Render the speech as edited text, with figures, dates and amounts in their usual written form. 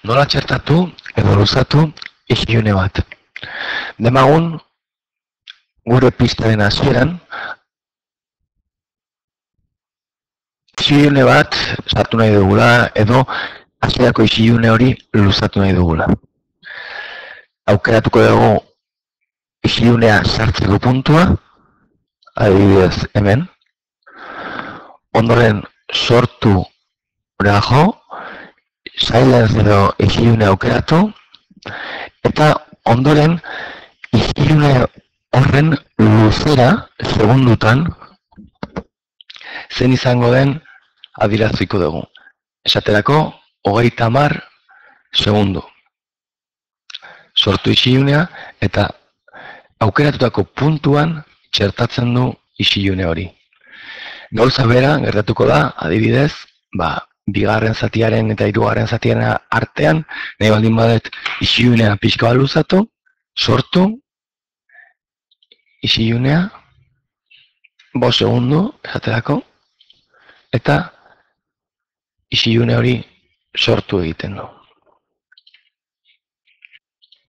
Nola txertatu edo luzatu isilune bat. Demagun, gure pistaren hasieran, isilune bat sartu nahi dugula edo hasierako isilune hori luzatu nahi dugula. Aukeratuko dugu isilunea sartzeko puntua, adibidez hemen. Ondoren sortu gora jo, silence edo isilune aukeratu, eta ondoren isilune horren luzera, segundutan, zen izango den adieraziko dugu. Esaterako, 30 segundu. Sortu isilunea eta aukeratutako puntuan txertatzen du isilune hori. Gauza bera gertatuko da, adibidez, bigarren zatiaren eta hirugarren zatiaren artean, nahi baldin badet isilunea pixka bat luzatu, sortu, isilunea, 5 segundu, esaterako, eta isilune hori sortu egiten du.